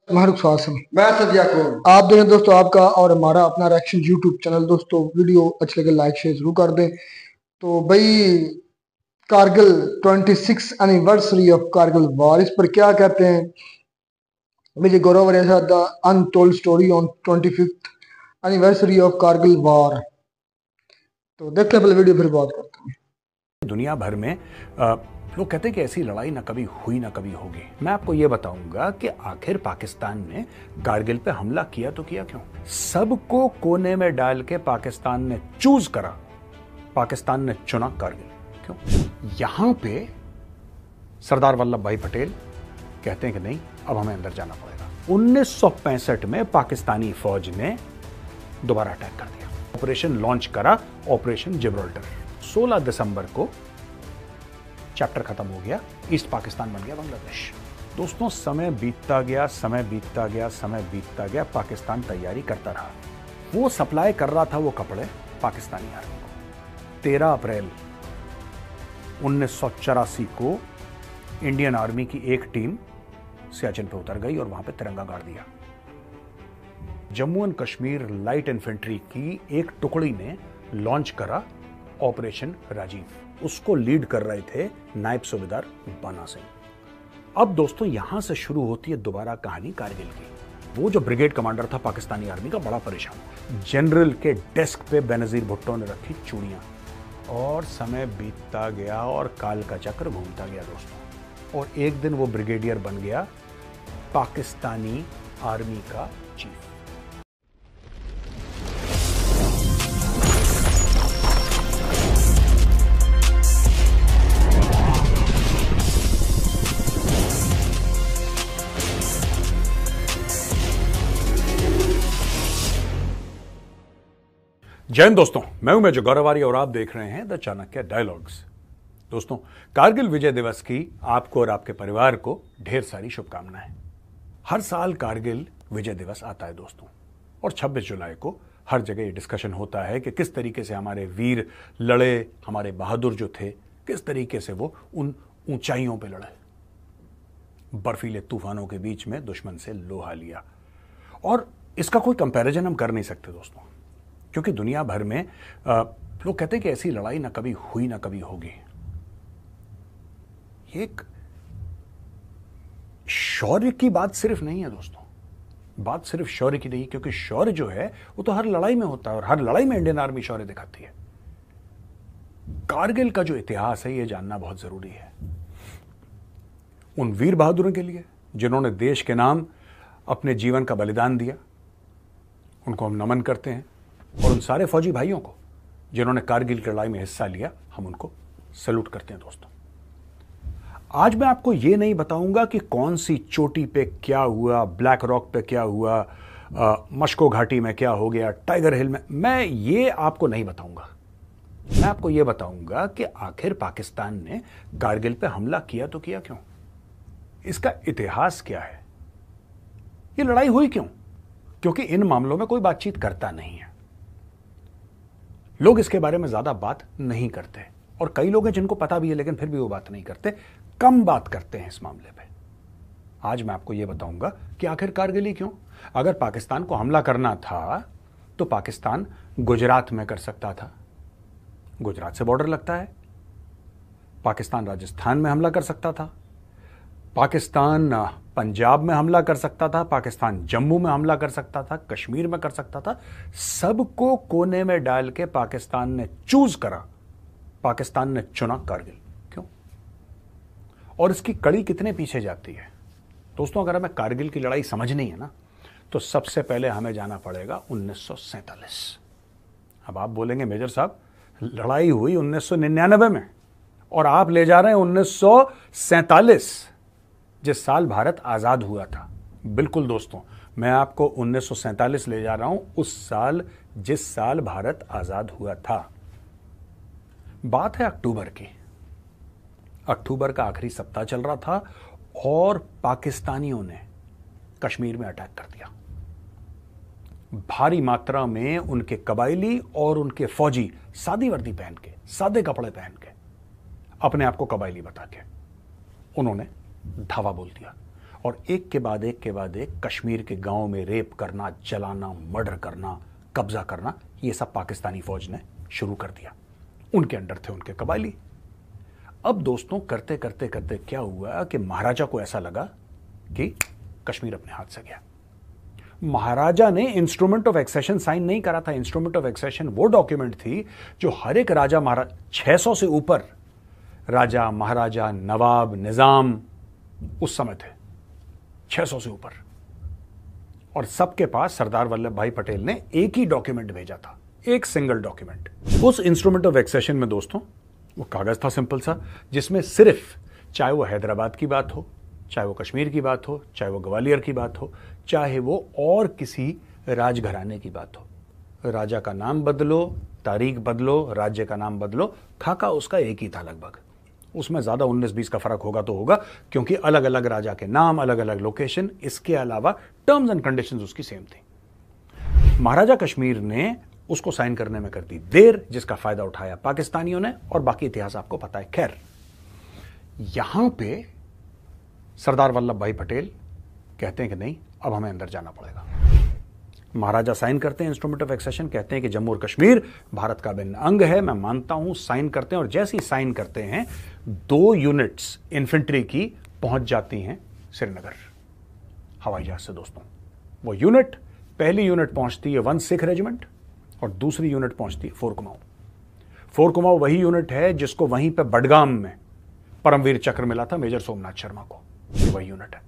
मारुख स्वासम। मैं सदिया को। आप देखें दोस्तों आपका और हमारा अपना रिएक्शन यूट्यूब चैनल। दोस्तों वीडियो अच्छी लगे लाइक शेयर जरूर कर दें। तो भाई Kargil 26 anniversary of Kargil war, इस पर क्या कहते हैं Vijay Gaurav the untold story on 25th anniversary of Kargil war. तो देखते हैं पहले वीडियो फिर बात करते हैं। दुनिया भर में लोग कहते हैं कि ऐसी लड़ाई ना कभी हुई ना कभी होगी। मैं आपको यह बताऊंगा कि आखिर पाकिस्तान ने कारगिल पे हमला किया तो किया क्यों। सबको कोने में डाल के पाकिस्तान ने चूज करा, पाकिस्तान ने चुना कारगिल क्यों। यहां पे सरदार वल्लभ भाई पटेल कहते हैं कि नहीं, अब हमें अंदर जाना पड़ेगा। 1965 में पाकिस्तानी फौज ने दोबारा अटैक कर दिया, ऑपरेशन लॉन्च करा, ऑपरेशन जिब्राल्टर। 16 दिसंबर को चैप्टर खत्म हो गया, ईस्ट पाकिस्तान बन गया बांग्लादेश। दोस्तों समय बीतता गया, समय बीतता गया, समय बीतता गया, पाकिस्तान तैयारी करता रहा। वो सप्लाई कर रहा था वो कपड़े पाकिस्तानी आर्मी को। 13 अप्रैल 1984 को इंडियन आर्मी की एक टीम सियाचिन पे उतर गई और वहां पे तिरंगा गाड़ दिया। Jammu and Kashmir light infantry की एक टुकड़ी ने लॉन्च करा ऑपरेशन राजीव। उसको लीड कर रहे थे नायब सूबेदार बाना सिंह। अब दोस्तों यहां से शुरू होती है दोबारा कहानी कारगिल की। वो जो ब्रिगेड कमांडर था पाकिस्तानी आर्मी का, बड़ा परेशान। जनरल के डेस्क पे बेनजीर भुट्टो ने रखी चूड़ियां, और समय बीतता गया और काल का चक्र घूमता गया दोस्तों। और एक दिन वो ब्रिगेडियर बन गया पाकिस्तानी आर्मी का चीफ। जय हिंद दोस्तों, मैं हूं मेजर गौरवारी और आप देख रहे हैं द चाणक्य डायलॉग्स। दोस्तों कारगिल विजय दिवस की आपको और आपके परिवार को ढेर सारी शुभकामनाएं। हर साल कारगिल विजय दिवस आता है दोस्तों, और 26 जुलाई को हर जगह ये डिस्कशन होता है कि किस तरीके से हमारे वीर लड़े, हमारे बहादुर जो थे, किस तरीके से वो उन ऊंचाइयों पे लड़े, बर्फीले तूफानों के बीच में दुश्मन से लोहा लिया। और इसका कोई कंपैरिजन हम कर नहीं सकते दोस्तों, क्योंकि दुनिया भर में लोग कहते हैं कि ऐसी लड़ाई ना कभी हुई ना कभी होगी। ये एक शौर्य की बात सिर्फ नहीं है दोस्तों, बात सिर्फ शौर्य की नहीं, क्योंकि शौर्य जो है वो तो हर लड़ाई में होता है और हर लड़ाई में इंडियन आर्मी शौर्य दिखाती है। कारगिल का जो इतिहास है ये जानना बहुत जरूरी है उन वीर बहादुरों के लिए जिन्होंने देश के नाम अपने जीवन का बलिदान दिया। उनको हम नमन करते हैं, और उन सारे फौजी भाइयों को जिन्होंने कारगिल की लड़ाई में हिस्सा लिया, हम उनको सैल्यूट करते हैं दोस्तों। आज मैं आपको यह नहीं बताऊंगा कि कौन सी चोटी पे क्या हुआ, ब्लैक रॉक पे क्या हुआ, मशको घाटी में क्या हो गया, टाइगर हिल में, मैं ये आपको नहीं बताऊंगा। मैं आपको यह बताऊंगा कि आखिर पाकिस्तान ने कारगिल पे हमला किया तो किया क्यों, इसका इतिहास क्या है, ये लड़ाई हुई क्यों। क्योंकि इन मामलों में कोई बातचीत करता नहीं है, लोग इसके बारे में ज्यादा बात नहीं करते, और कई लोग हैं जिनको पता भी है लेकिन फिर भी वो बात नहीं करते, कम बात करते हैं इस मामले पे। आज मैं आपको यह बताऊंगा कि आखिर कारगिल ही क्यों। अगर पाकिस्तान को हमला करना था तो पाकिस्तान गुजरात में कर सकता था, गुजरात से बॉर्डर लगता है। पाकिस्तान राजस्थान में हमला कर सकता था, पाकिस्तान पंजाब में हमला कर सकता था, पाकिस्तान जम्मू में हमला कर सकता था, कश्मीर में कर सकता था। सबको कोने में डाल के पाकिस्तान ने चूज करा, पाकिस्तान ने चुना कारगिल क्यों। और इसकी कड़ी कितने पीछे जाती है दोस्तों। अगर हमें कारगिल की लड़ाई समझनी है ना, तो सबसे पहले हमें जाना पड़ेगा 1947। अब आप बोलेंगे मेजर साहब लड़ाई हुई 1999 में और आप ले जा रहे हैं 1947, जिस साल भारत आजाद हुआ था। बिल्कुल दोस्तों, मैं आपको 1947 ले जा रहा हूं, उस साल जिस साल भारत आजाद हुआ था। बात है अक्टूबर की। अक्टूबर का आखिरी सप्ताह चल रहा था और पाकिस्तानियों ने कश्मीर में अटैक कर दिया। भारी मात्रा में उनके कबायली और उनके फौजी सादी वर्दी पहन के, सादे कपड़े पहन के, अपने आप को कबायली बता के उन्होंने धावा बोल दिया और एक के बाद एक कश्मीर के गांव में रेप करना, जलाना, मर्डर करना, कब्जा करना, ये सब पाकिस्तानी फौज ने शुरू कर दिया। उनके अंडर थे उनके कबायली। अब दोस्तों करते करते करते क्या हुआ कि महाराजा को ऐसा लगा कि कश्मीर अपने हाथ से गया। महाराजा ने इंस्ट्रूमेंट ऑफ एक्सेशन साइन नहीं करा था। इंस्ट्रूमेंट ऑफ एक्सेशन वो डॉक्यूमेंट थी जो हर एक राजा, महाराज 600 से ऊपर राजा, महाराजा, नवाब, निजाम उस समय थे, 600 से ऊपर, और सबके पास सरदार वल्लभ भाई पटेल ने एक ही डॉक्यूमेंट भेजा था, एक सिंगल डॉक्यूमेंट। उस इंस्ट्रूमेंट ऑफ एक्सेशन में दोस्तों वो कागज था सिंपल सा, जिसमें सिर्फ, चाहे वो हैदराबाद की बात हो, चाहे वो कश्मीर की बात हो, चाहे वो ग्वालियर की बात हो, चाहे वो और किसी राजघराने की बात हो, राजा का नाम बदलो, तारीख बदलो, राज्य का नाम बदलो, खाका उसका एक ही था लगभग। उसमें ज्यादा 19-20 का फर्क होगा तो होगा, क्योंकि अलग अलग राजा के नाम, अलग अलग लोकेशन, इसके अलावा टर्म्स एंड कंडीशंस उसकी सेम थी। महाराजा कश्मीर ने उसको साइन करने में कर दी देर, जिसका फायदा उठाया पाकिस्तानियों ने, और बाकी इतिहास आपको पता है। खैर, यहां पे सरदार वल्लभ भाई पटेल कहते हैं कि नहीं, अब हमें अंदर जाना पड़ेगा। महाराजा साइन करते हैं इंस्ट्रूमेंट ऑफ एक्सेशन, कहते हैं कि जम्मू और कश्मीर भारत का अभिन्न अंग है, मैं मानता हूं, साइन करते हैं। और जैसे ही साइन करते हैं 2 यूनिट्स इन्फेंट्री की पहुंच जाती हैं श्रीनगर हवाई जहाज से दोस्तों। वो यूनिट, पहली यूनिट पहुंचती है 1 सिख रेजिमेंट और दूसरी यूनिट पहुंचती है 4 कुमाऊं। 4 कुमाऊं वही यूनिट है जिसको वहीं पे बडगाम में परमवीर चक्र मिला था मेजर सोमनाथ शर्मा को, ये वही यूनिट है।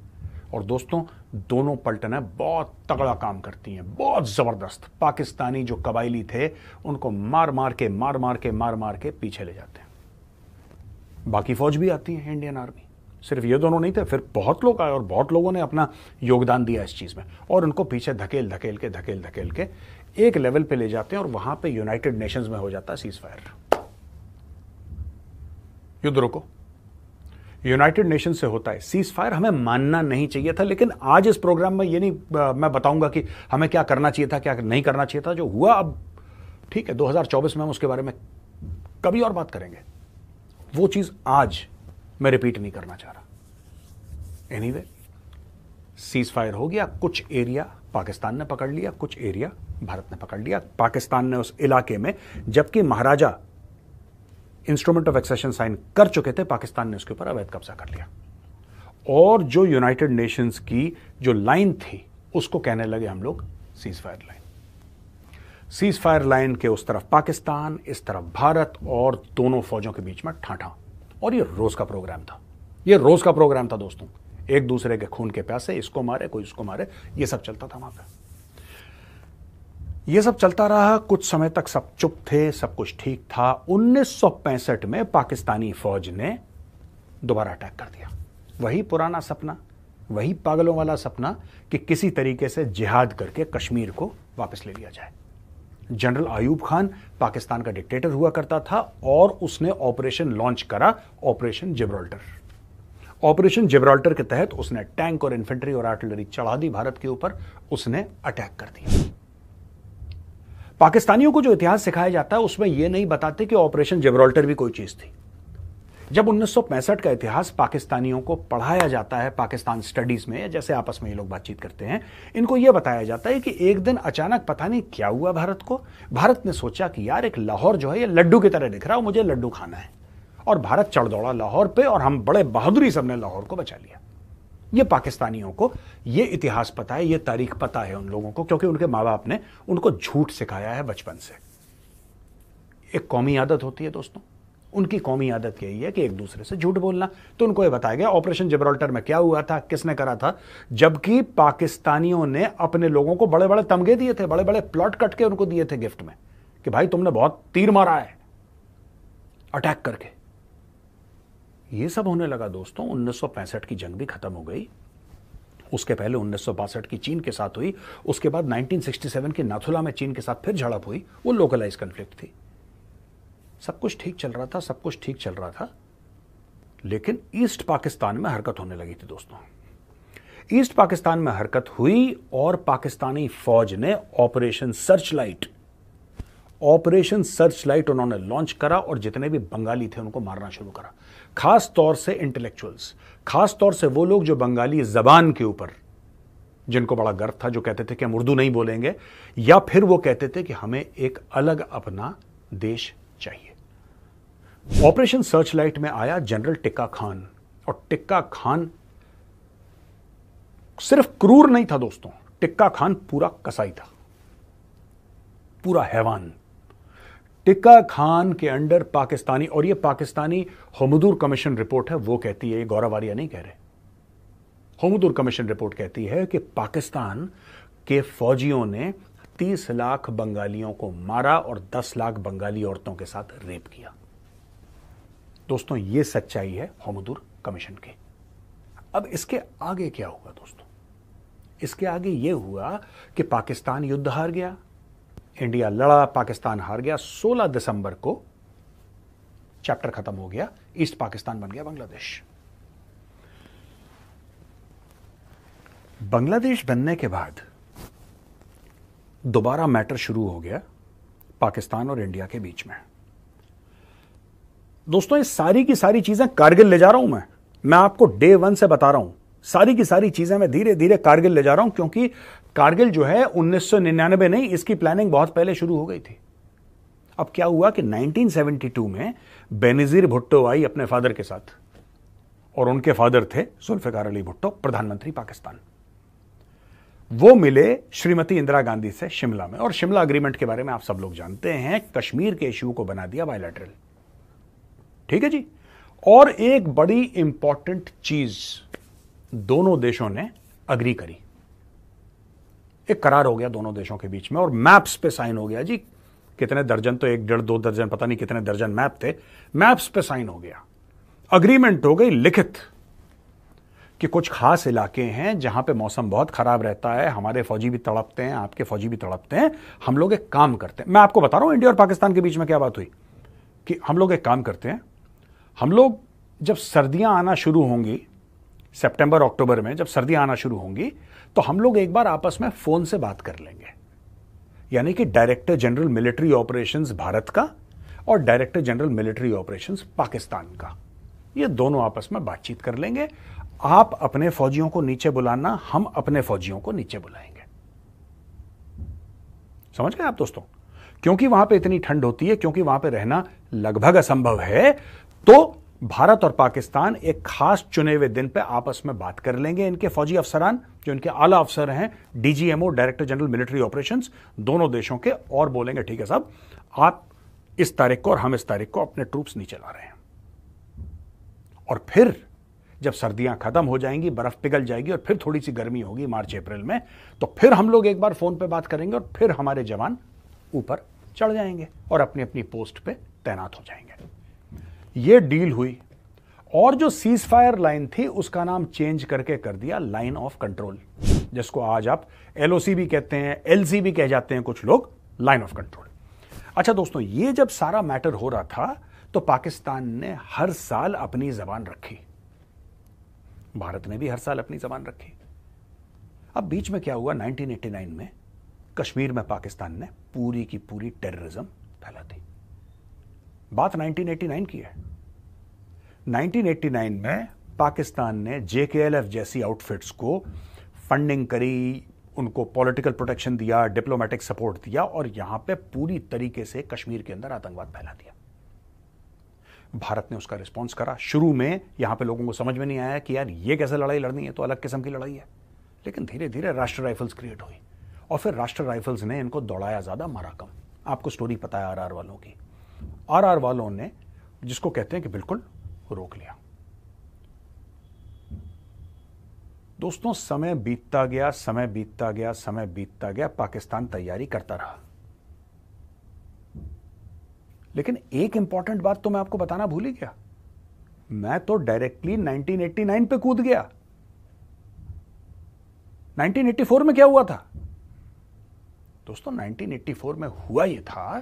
और दोस्तों दोनों पलटनें बहुत तगड़ा काम करती हैं, बहुत जबरदस्त। पाकिस्तानी जो कबायली थे उनको मार मार के पीछे ले जाते हैं। बाकी फौज भी आती है, इंडियन आर्मी, सिर्फ ये दोनों नहीं थे, फिर बहुत लोग आए और बहुत लोगों ने अपना योगदान दिया इस चीज में, और उनको पीछे धकेल धकेल के एक लेवल पे ले जाते हैं, और वहां पे यूनाइटेड नेशंस में हो जाता है सीज फायर, युद्ध रोको। यूनाइटेड नेशन से होता है सीज फायर। हमें मानना नहीं चाहिए था, लेकिन आज इस प्रोग्राम में ये नहीं मैं बताऊंगा कि हमें क्या करना चाहिए था, क्या नहीं करना चाहिए था। जो हुआ अब ठीक है, 2024 में हम उसके बारे में कभी और बात करेंगे। वो चीज आज मैं रिपीट नहीं करना चाह रहा। एनीवे, सीज फायर हो गया, कुछ एरिया पाकिस्तान ने पकड़ लिया, कुछ एरिया भारत ने पकड़ लिया। पाकिस्तान ने उस इलाके में, जबकि महाराजा इंस्ट्रूमेंट ऑफ एक्सेशन साइन कर चुके थे, पाकिस्तान ने उसके ऊपर अवैध कब्जा कर लिया। और जो यूनाइटेड नेशंस की जो लाइन थी उसको कहने लगे हम लोग cease fire line. Cease fire line के उस तरफ पाकिस्तान, इस तरफ भारत, और दोनों फौजों के बीच में ठाठा। और ये रोज का प्रोग्राम था, ये रोज का प्रोग्राम था दोस्तों। एक दूसरे के खून के प्यासे, इसको मारे कोई उसको मारे, ये सब चलता था वहां पे। ये सब चलता रहा, कुछ समय तक सब चुप थे, सब कुछ ठीक था। 1965 में पाकिस्तानी फौज ने दोबारा अटैक कर दिया। वही पुराना सपना, वही पागलों वाला सपना कि किसी तरीके से जिहाद करके कश्मीर को वापस ले लिया जाए। जनरल आयूब खान पाकिस्तान का डिक्टेटर हुआ करता था, और उसने ऑपरेशन लॉन्च करा, ऑपरेशन जिब्राल्टर। ऑपरेशन जिब्राल्टर के तहत उसने टैंक और इन्फेंट्री और आर्टिलरी चढ़ा दी भारत के ऊपर, उसने अटैक कर दिया। पाकिस्तानियों को जो इतिहास सिखाया जाता है उसमें यह नहीं बताते कि ऑपरेशन जिब्राल्टर भी कोई चीज थी। जब 1965 का इतिहास पाकिस्तानियों को पढ़ाया जाता है पाकिस्तान स्टडीज में, जैसे आपस में ये लोग बातचीत करते हैं, इनको यह बताया जाता है कि एक दिन अचानक पता नहीं क्या हुआ भारत को, भारत ने सोचा कि यार एक लाहौर जो है ये लड्डू की तरह दिख रहा है, मुझे लड्डू खाना है, और भारत चढ़ दौड़ा लाहौर पे, और हम बड़े बहादुरी से हमने लाहौर को बचा लिया। ये पाकिस्तानियों को ये इतिहास पता है, ये तारीख पता है उन लोगों को, क्योंकि उनके माँ बाप ने उनको झूठ सिखाया है बचपन से। एक कौमी आदत होती है दोस्तों, उनकी कौमी आदत यही है कि एक दूसरे से झूठ बोलना। तो उनको ये बताया गया ऑपरेशन जिब्राल्टर में क्या हुआ था, किसने करा था, जबकि पाकिस्तानियों ने अपने लोगों को बड़े बड़े तमगे दिए थे, बड़े बड़े प्लॉट कट के उनको दिए थे गिफ्ट में कि भाई तुमने बहुत तीर मारा है अटैक करके। ये सब होने लगा दोस्तों। 1965 की जंग भी खत्म हो गई, उसके पहले 1962 की चीन के साथ हुई, उसके बाद 1967 की नाथुला में चीन के साथ फिर झड़प हुई, वो लोकलाइज कन्फ्लिक्ट थी। सब कुछ ठीक चल रहा था, सब कुछ ठीक चल रहा था, लेकिन ईस्ट पाकिस्तान में हरकत होने लगी थी दोस्तों। ईस्ट पाकिस्तान में हरकत हुई और पाकिस्तानी फौज ने ऑपरेशन सर्च लाइट उन्होंने लॉन्च करा, और जितने भी बंगाली थे उनको मारना शुरू करा, खास तौर से इंटेलेक्चुअल्स, खास तौर से वो लोग जो बंगाली जबान के ऊपर, जिनको बड़ा गर्व था, जो कहते थे कि हम उर्दू नहीं बोलेंगे, या फिर वो कहते थे कि हमें एक अलग अपना देश चाहिए। ऑपरेशन सर्चलाइट में आया जनरल टिक्का खान, और टिक्का खान सिर्फ क्रूर नहीं था दोस्तों, टिक्का खान पूरा कसाई था, पूरा हैवान। टिक्का खान के अंडर पाकिस्तानी, और ये पाकिस्तानी होमदूर कमीशन रिपोर्ट है, वो कहती है, ये गौरव आर्या नहीं कह रहे, होमदूर कमीशन रिपोर्ट कहती है कि पाकिस्तान के फौजियों ने 30 लाख बंगालियों को मारा और 10 लाख बंगाली औरतों के साथ रेप किया। दोस्तों ये सच्चाई है होमदूर कमीशन की। अब इसके आगे क्या हुआ दोस्तों? इसके आगे यह हुआ कि पाकिस्तान युद्ध हार गया, इंडिया लड़ा, पाकिस्तान हार गया। 16 दिसंबर को चैप्टर खत्म हो गया, ईस्ट पाकिस्तान बन गया बांग्लादेश। बांग्लादेश बनने के बाद दोबारा मैटर शुरू हो गया पाकिस्तान और इंडिया के बीच में। दोस्तों ये सारी की सारी चीजें कारगिल ले जा रहा हूं मैं आपको डे 1 से बता रहा हूं, सारी की सारी चीजें मैं धीरे धीरे कारगिल ले जा रहा हूं, क्योंकि कारगिल जो है 1999 नहीं, इसकी प्लानिंग बहुत पहले शुरू हो गई थी। अब क्या हुआ कि 1972 में बेनजीर भुट्टो आई अपने फादर के साथ, और उनके फादर थे जुल्फिकार अली भुट्टो, प्रधानमंत्री पाकिस्तान। वो मिले श्रीमती इंदिरा गांधी से शिमला में, और शिमला अग्रीमेंट के बारे में आप सब लोग जानते हैं, कश्मीर के इश्यू को बना दिया बायलैटरल। ठीक है जी। और एक बड़ी इंपॉर्टेंट चीज दोनों देशों ने अग्री करी, एक करार हो गया दोनों देशों के बीच में, और मैप्स पे साइन हो गया जी। कितने दर्जन, तो 1 1.5 2 दर्जन, पता नहीं कितने दर्जन मैप थे, मैप्स पे साइन हो गया, अग्रीमेंट हो गई लिखित कि कुछ खास इलाके हैं जहां पे मौसम बहुत खराब रहता है, हमारे फौजी भी तड़पते हैं, आपके फौजी भी तड़पते हैं, हम लोग एक काम करते हैं। मैं आपको बता रहा हूं इंडिया और पाकिस्तान के बीच में क्या बात हुई कि हम लोग एक काम करते हैं, हम लोग जब सर्दियां आना शुरू होंगी, सितंबर अक्टूबर में जब सर्दियां आना शुरू होंगी, तो हम लोग एक बार आपस में फोन से बात कर लेंगे, यानी कि director general military operations Bharat का और director general military operations Pakistan का, ये दोनों आपस में बातचीत कर लेंगे। आप अपने फौजियों को नीचे बुलाना, हम अपने फौजियों को नीचे बुलाएंगे। समझ गए आप दोस्तों? क्योंकि वहां पे इतनी ठंड होती है, क्योंकि वहां पे रहना लगभग असंभव है, तो भारत और पाकिस्तान एक खास चुने हुए दिन पे आपस में बात कर लेंगे। इनके फौजी अफसरान, जो इनके आला अफसर हैं, DGMO, director general military operations, दोनों देशों के, और बोलेंगे ठीक है साहब, आप इस तारीख को और हम इस तारीख को अपने ट्रूप्स नीचे ला रहे हैं। और फिर जब सर्दियां खत्म हो जाएंगी, बर्फ पिघल जाएगी, और फिर थोड़ी सी गर्मी होगी मार्च अप्रैल में, तो फिर हम लोग एक बार फोन पे बात करेंगे, और फिर हमारे जवान ऊपर चढ़ जाएंगे और अपनी अपनी पोस्ट पे तैनात हो जाएंगे। ये डील हुई, और जो सीज फायर लाइन थी उसका नाम चेंज करके कर दिया लाइन ऑफ कंट्रोल, जिसको आज आप एलओसी भी कहते हैं, एलसी भी कह जाते हैं कुछ लोग, लाइन ऑफ कंट्रोल। अच्छा दोस्तों, ये जब सारा मैटर हो रहा था तो पाकिस्तान ने हर साल अपनी जबान रखी, भारत ने भी हर साल अपनी जबान रखी। अब बीच में क्या हुआ, 1989 में कश्मीर में पाकिस्तान ने पूरी की पूरी टेररिज्म फैला दी। बात 1989 की है। 1989 में पाकिस्तान ने जेकेएलएफ जैसी आउटफिट्स को फंडिंग करी, उनको पॉलिटिकल प्रोटेक्शन दिया, डिप्लोमेटिक सपोर्ट दिया, और यहां पे पूरी तरीके से कश्मीर के अंदर आतंकवाद फैला दिया। भारत ने उसका रिस्पॉन्स करा। शुरू में यहां पे लोगों को समझ में नहीं आया कि यार ये कैसे लड़ाई लड़नी है, तो अलग किस्म की लड़ाई है, लेकिन धीरे धीरे राष्ट्र राइफल्स क्रिएट हुई, और फिर राष्ट्र राइफल्स ने इनको दौड़ाया ज्यादा, मारा कम। आपको स्टोरी पता है आरआर वालों की। आरआर वालों ने, जिसको कहते हैं कि बिल्कुल रोक लिया। दोस्तों समय बीतता गया, समय बीतता गया, समय बीतता गया, पाकिस्तान तैयारी करता रहा। लेकिन एक इंपॉर्टेंट बात तो मैं आपको बताना भूल ही गया, मैं तो डायरेक्टली 1989 पे कूद गया। 1984 में क्या हुआ था दोस्तों? 1984 में हुआ यह था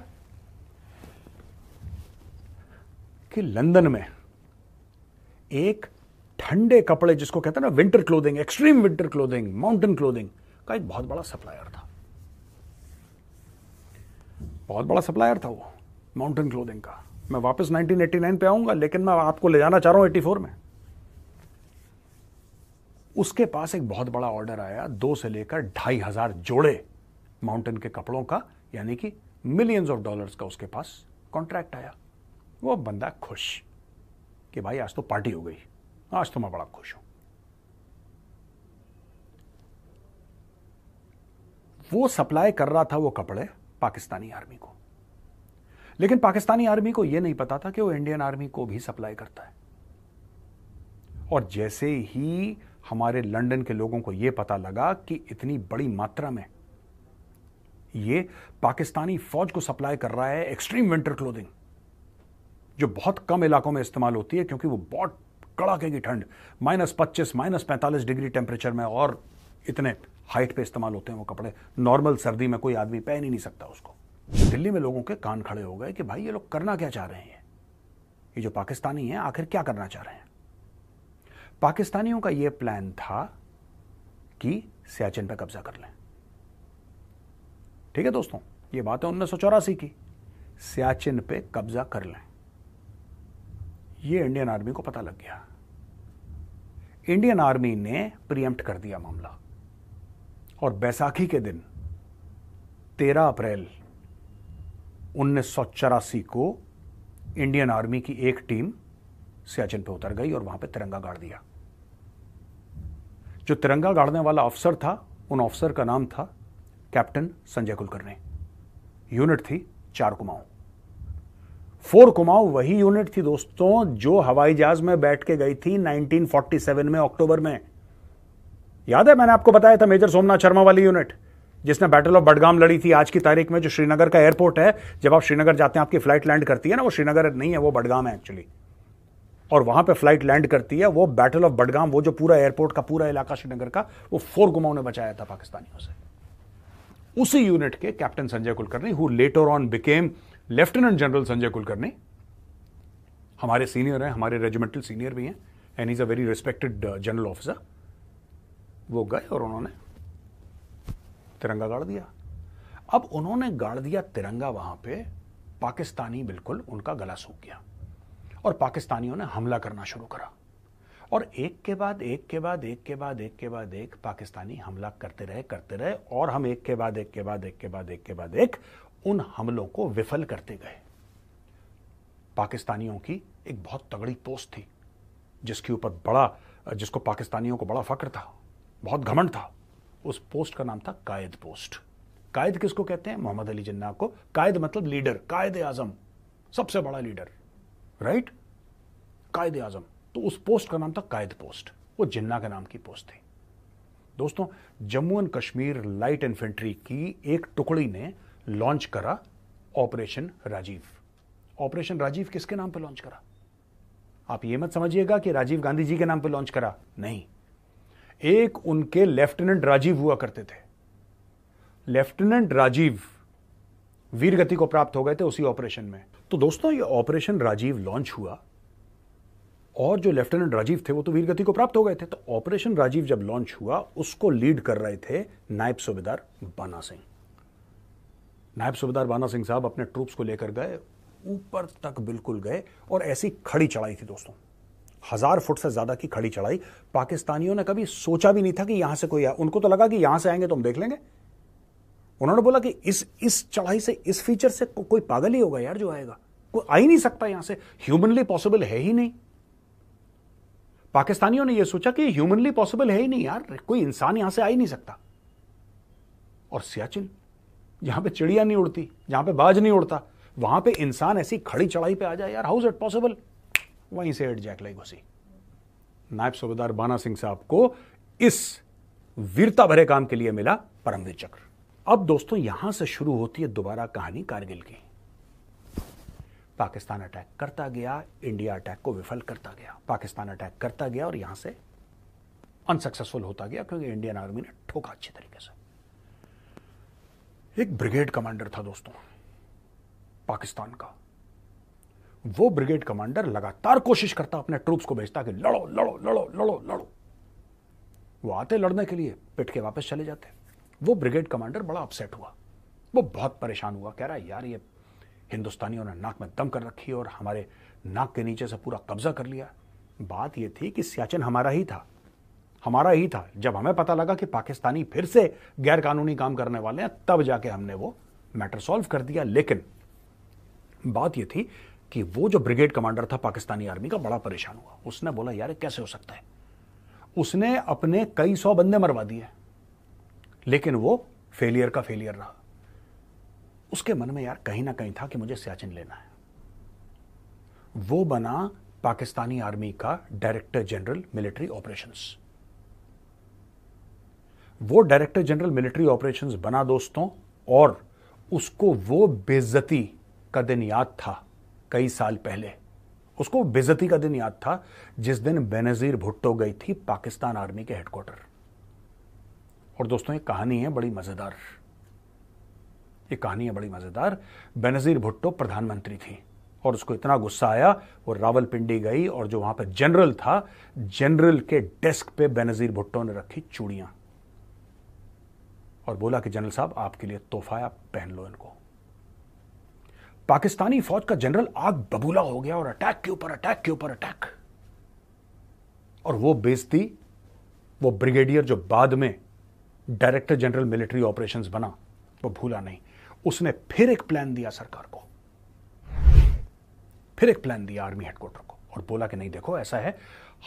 कि लंदन में एक ठंडे कपड़े, जिसको कहते हैं ना winter clothing, extreme winter clothing, mountain clothing का एक बहुत बड़ा सप्लायर था, बहुत बड़ा सप्लायर था वो माउंटेन क्लोथिंग का। मैं वापस 1989 पे आऊंगा, लेकिन मैं आपको ले जाना चाह रहा हूं 84 में। उसके पास एक बहुत बड़ा ऑर्डर आया 2 से लेकर 2,500 जोड़े माउंटेन के कपड़ों का, यानी कि मिलियंस ऑफ डॉलर्स का उसके पास कॉन्ट्रैक्ट आया। वो बंदा खुश कि भाई आज तो पार्टी हो गई, आज तो मैं बड़ा खुश हूं। वो सप्लाई कर रहा था वो कपड़े पाकिस्तानी आर्मी को, लेकिन पाकिस्तानी आर्मी को यह नहीं पता था कि वो इंडियन आर्मी को भी सप्लाई करता है। और जैसे ही हमारे लंदन के लोगों को यह पता लगा कि इतनी बड़ी मात्रा में ये पाकिस्तानी फौज को सप्लाई कर रहा है एक्सट्रीम विंटर क्लोथिंग, जो बहुत कम इलाकों में इस्तेमाल होती है क्योंकि वो बहुत कड़ाके की ठंड, -25 -45 डिग्री टेम्परेचर में और इतने हाइट पे इस्तेमाल होते हैं वो कपड़े, नॉर्मल सर्दी में कोई आदमी पहन ही नहीं सकता उसको। दिल्ली में लोगों के कान खड़े हो गए कि भाई ये लोग करना क्या चाह रहे हैं, ये जो पाकिस्तानी हैं आखिर क्या करना चाह रहे हैं। पाकिस्तानियों का यह प्लान था कि सियाचिन पे कब्जा कर लें। ठीक है दोस्तों, ये बात है 1984 की, सियाचिन पे कब्जा कर लें। ये इंडियन आर्मी को पता लग गया। इंडियन आर्मी ने प्रीएम्प्ट कर दिया मामला और बैसाखी के दिन 13 अप्रैल 1984 को इंडियन आर्मी की एक टीम सियाचिन पे उतर गई और वहां पे तिरंगा गाड़ दिया। जो तिरंगा गाड़ने वाला अफसर था, उन अफसर का नाम था कैप्टन संजय कुलकर्णी। यूनिट थी 4 कुमाऊं। 4 कुमाऊं वही यूनिट थी दोस्तों जो हवाई जहाज में बैठ के गई थी 1947 में अक्टूबर में। याद है मैंने आपको बताया था मेजर सोमनाथ शर्मा वाली यूनिट जिसने बैटल ऑफ बडगाम लड़ी थी। आज की तारीख में जो श्रीनगर का एयरपोर्ट है, जब आप श्रीनगर जाते हैं आपकी फ्लाइट लैंड करती है ना, वो श्रीनगर नहीं है, वो बडगाम है एक्चुअली। और वहां पे फ्लाइट लैंड करती है, वो बैटल ऑफ बडगाम, वो जो पूरा एयरपोर्ट का पूरा इलाका श्रीनगर का, वो 4 कुमाऊं ने बचाया था पाकिस्तानियों से। उसी यूनिट के captain Sanjay Kulkarni, who later on became lieutenant general Sanjay Kulkarni, हमारे सीनियर हैं, हमारे रेजिमेंटल सीनियर भी हैं, and is a very respected general officer. वो गए और उन्होंने तिरंगा गाड़ दिया। अब उन्होंने गाड़ दिया तिरंगा वहां पे, पाकिस्तानी बिल्कुल उनका गला सूख गया और पाकिस्तानियों ने हमला करना शुरू करा। और एक के बाद एक के बाद एक के बाद एक के बाद एक पाकिस्तानी हमला करते रहे और हम एक के बाद एक के बाद एक के बाद एक के बाद एक उन हमलों को विफल करते गए। पाकिस्तानियों की एक बहुत तगड़ी पोस्ट थी जिसको पाकिस्तानियों को बड़ा फक्र था, बहुत घमंड था। उस पोस्ट का नाम था कायद पोस्ट। कायद किसको कहते हैं? मोहम्मद अली जिन्ना को। कायद मतलब लीडर, कायद आजम, सबसे बड़ा लीडर, राइट, कायद आजम। तो उस पोस्ट का नाम था कायद पोस्ट। वो जिन्ना के नाम की पोस्ट थी। दोस्तों, Jammu and Kashmir light infantry की एक टुकड़ी ने लॉन्च करा ऑपरेशन राजीव। ऑपरेशन राजीव किसके नाम पे लॉन्च करा? आप ये मत समझिएगा कि राजीव गांधी जी के नाम पे लॉन्च करा, नहीं। एक उनके लेफ्टिनेंट राजीव हुआ करते थे। लेफ्टिनेंट राजीव वीरगति को प्राप्त हो गए थे उसी ऑपरेशन में। तो दोस्तों, ये ऑपरेशन राजीव लॉन्च हुआ और जो लेफ्टिनेंट राजीव थे वो तो वीरगति को प्राप्त हो गए थे। तो ऑपरेशन राजीव जब लॉन्च हुआ, उसको लीड कर रहे थे नायब सूबेदार बाना सिंह। नायब सूबेदार बाना सिंह साहब अपने ट्रूप्स को लेकर गए, ऊपर तक बिल्कुल गए और ऐसी खड़ी चढ़ाई थी दोस्तों, 1000 फुट से ज्यादा की खड़ी चढ़ाई। पाकिस्तानियों ने कभी सोचा भी नहीं था कि यहां से कोई उनको तो लगा कि यहां से आएंगे तो हम देख लेंगे। उन्होंने बोला कि इस चढ़ाई से, इस फीचर से कोई पागल ही होगा यार जो आएगा, कोई आ ही नहीं सकता यहां से, ह्यूमनली पॉसिबल है ही नहीं। पाकिस्तानियों ने यह सोचा कि ह्यूमनली पॉसिबल है ही नहीं यार, कोई इंसान यहां से आ ही नहीं सकता। और सियाचिन, जहां पे चिड़िया नहीं उड़ती, जहां पे बाज नहीं उड़ता, वहां पे इंसान ऐसी खड़ी चढ़ाई पे आ जाए यार, हाउ इज इट पॉसिबल? वहीं से एड जैक लाई घुसी। नायब सूबेदार बाना सिंह साहब को इस वीरता भरे काम के लिए मिला परमवीर चक्र। अब दोस्तों, यहां से शुरू होती है दोबारा कहानी कारगिल की। पाकिस्तान अटैक करता गया, इंडिया अटैक को विफल करता गया, पाकिस्तान अटैक करता गया और यहां से अनसक्सेसफुल होता गया क्योंकि इंडियन आर्मी ने ठोका अच्छी तरीके से। एक ब्रिगेड कमांडर था दोस्तों पाकिस्तान का। वो ब्रिगेड कमांडर लगातार कोशिश करता, अपने ट्रूप्स को भेजता कि लड़ो लड़ो लड़ो लड़ो लड़ो। वो आते लड़ने के लिए, पिट के वापस चले जाते। वो ब्रिगेड कमांडर बड़ा अपसेट हुआ, वो बहुत परेशान हुआ, कह रहा है यार ये हिंदुस्तानियों ने नाक में दम कर रखी और हमारे नाक के नीचे से पूरा कब्जा कर लिया। बात ये थी कि सियाचिन हमारा ही था, हमारा ही था। जब हमें पता लगा कि पाकिस्तानी फिर से गैर कानूनी काम करने वाले हैं, तब जाके हमने वो मैटर सॉल्व कर दिया। लेकिन बात यह थी कि वो जो ब्रिगेड कमांडर था पाकिस्तानी आर्मी का, बड़ा परेशान हुआ। उसने बोला यार कैसे हो सकता है। उसने अपने कई सौ बंदे मरवा दिए, लेकिन वो फेलियर का फेलियर रहा। उसके मन में यार कहीं ना कहीं था कि मुझे सियाचिन लेना है। वो बना पाकिस्तानी आर्मी का डायरेक्टर जनरल मिलिट्री ऑपरेशंस। वो डायरेक्टर जनरल मिलिट्री ऑपरेशंस बना दोस्तों, और उसको वो बेइज्जती का दिन याद था कई साल पहले। उसको बेइज्जती का दिन याद था जिस दिन बेनजीर भुट्टो गई थी पाकिस्तान आर्मी के हेडक्वार्टर। और दोस्तों ये कहानी है बड़ी मजेदार, ये कहानी है बड़ी मजेदार। बेनजीर भुट्टो प्रधानमंत्री थी और उसको इतना गुस्सा आया, वो रावलपिंडी गई और जो वहां पे जनरल था, जनरल के डेस्क पे बेनजीर भुट्टो ने रखी चूड़ियां और बोला कि जनरल साहब आपके लिए तोहफा है, आप पहन लो इनको। पाकिस्तानी फौज का जनरल आग बबूला हो गया और अटैक के ऊपर अटैक के ऊपर अटैक। और वो बेइज्जती वो ब्रिगेडियर जो बाद में डायरेक्टर जनरल मिलिट्री ऑपरेशंस बना, वो भूला नहीं। उसने फिर एक प्लान दिया सरकार को, फिर एक प्लान दिया आर्मी हेडक्वार्टर को और बोला कि नहीं देखो ऐसा है,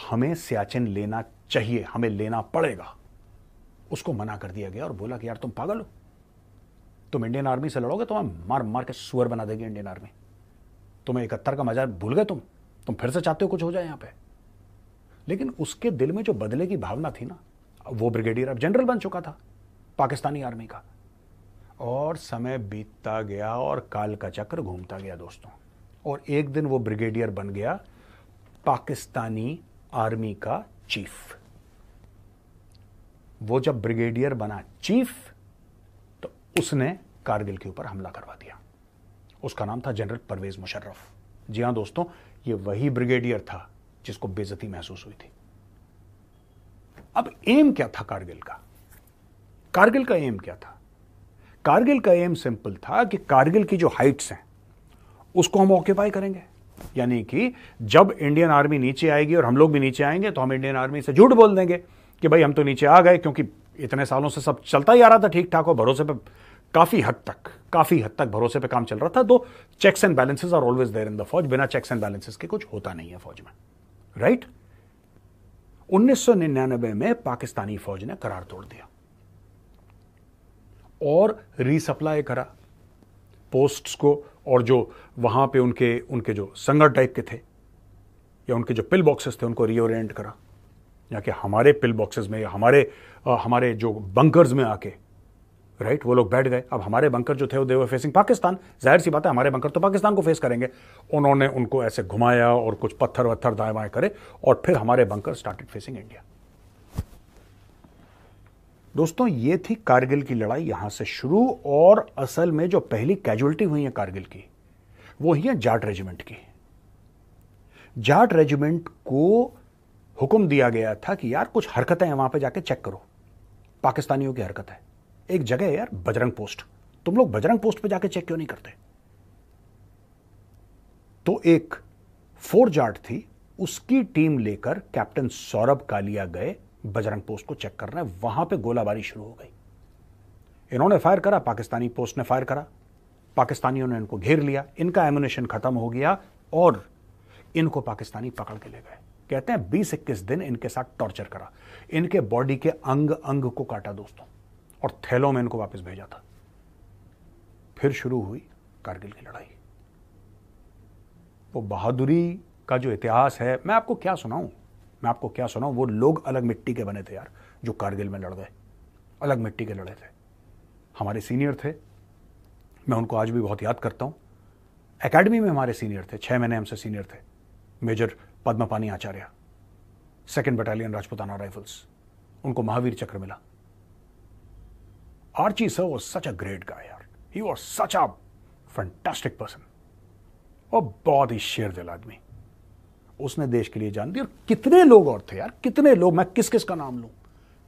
हमें सियाचिन लेना चाहिए, हमें लेना पड़ेगा। उसको मना कर दिया गया और बोला कि यार तुम पागल हो, तुम इंडियन आर्मी से लड़ोगे तो हम मार मार के सुअर बना देगी इंडियन आर्मी। तुम्हें 71 का मजा भूल गए, तुम फिर से चाहते हो कुछ हो जाए यहां पे। लेकिन उसके दिल में जो बदले की भावना थी ना, वो ब्रिगेडियर अब जनरल बन चुका था पाकिस्तानी आर्मी का। और समय बीतता गया और काल का चक्र घूमता गया दोस्तों, और एक दिन वो ब्रिगेडियर बन गया पाकिस्तानी आर्मी का चीफ। वो जब ब्रिगेडियर बना चीफ तो उसने कारगिल के ऊपर हमला करवा दिया। उसका नाम था जनरल परवेज मुशर्रफ। जी हां दोस्तों, ये वही ब्रिगेडियर था जिसको बेइज्जती महसूस हुई थी। अब एम क्या था कारगिल का? कारगिल का एम क्या था? कारगिल का एम सिंपल था कि कारगिल की जो हाइट्स हैं उसको हम ऑक्यूपाई करेंगे। यानी कि जब इंडियन आर्मी नीचे आएगी और हम लोग भी नीचे आएंगे तो हम इंडियन आर्मी से झूठ बोल देंगे कि भाई हम तो नीचे आ गए, क्योंकि इतने सालों से सब चलता ही आ रहा था ठीक ठाक और भरोसे पे काफी हद तक भरोसे पे काम चल रहा था। तो checks and balances are always there in the फौज। बिना चेक्स एंड बैलेंसेस के कुछ होता नहीं है फौज में, राइट? 1999 में पाकिस्तानी फौज ने करार तोड़ दिया और रीसप्लाई करा पोस्ट्स को, और जो वहां पे उनके जो संगर टाइप के थे या उनके जो पिल बॉक्सेस थे उनको रीओरिएंट करा, या कि हमारे पिल बॉक्सेस में या हमारे जो बंकर्स में आके, राइट, वो लोग बैठ गए। अब हमारे बंकर जो थे वो दे वर फेसिंग पाकिस्तान। जाहिर सी बात है हमारे बंकर तो पाकिस्तान को फेस करेंगे। उन्होंने उनको ऐसे घुमाया और कुछ पत्थर वत्थर दाएं बाएं करे और फिर हमारे बंकर स्टार्टेड फेसिंग इंडिया। दोस्तों ये थी कारगिल की लड़ाई, यहां से शुरू। और असल में जो पहली कैजुअलिटी हुई है कारगिल की, वो ही है जाट रेजिमेंट की। जाट रेजिमेंट को हुक्म दिया गया था कि यार कुछ हरकतें हैं वहां पे जाके चेक करो, पाकिस्तानियों की हरकत है। एक जगह है यार बजरंग पोस्ट, तुम लोग बजरंग पोस्ट पे जाके चेक क्यों नहीं करते? तो एक फोर जाट थी, उसकी टीम लेकर कैप्टन सौरभ कालिया गए बजरंग पोस्ट को चेक करना। वहां पे गोलाबारी शुरू हो गई। इन्होंने फायर करा, पाकिस्तानी पोस्ट ने फायर करा, पाकिस्तानियों ने इनको घेर लिया, इनका एमुनेशन खत्म हो गया और इनको पाकिस्तानी पकड़ के ले गए। कहते हैं 20-21 दिन इनके साथ टॉर्चर करा, इनके बॉडी के अंग अंग को काटा दोस्तों, और थैलों में इनको वापस भेजा था। फिर शुरू हुई कारगिल की लड़ाई। वो बहादुरी का जो इतिहास है, मैं आपको क्या सुनाऊं, वो लोग अलग मिट्टी के बने थे यार जो कारगिल में लड़ गए, अलग मिट्टी के लड़े थे। हमारे सीनियर थे, मैं उनको आज भी बहुत याद करता हूं। एकेडमी में हमारे सीनियर थे, 6 महीने हमसे सीनियर थे, major Padmapani Acharya, 2nd battalion Rajputana rifles, उनको महावीर चक्र मिला। Archie sir was such a great guy यार, he was such a fantastic person, और बहुत ही शेर दिल आदमी। उसने देश के लिए जान दी। और कितने लोग और थे यार, कितने लोग, मैं किस किस का नाम लूं,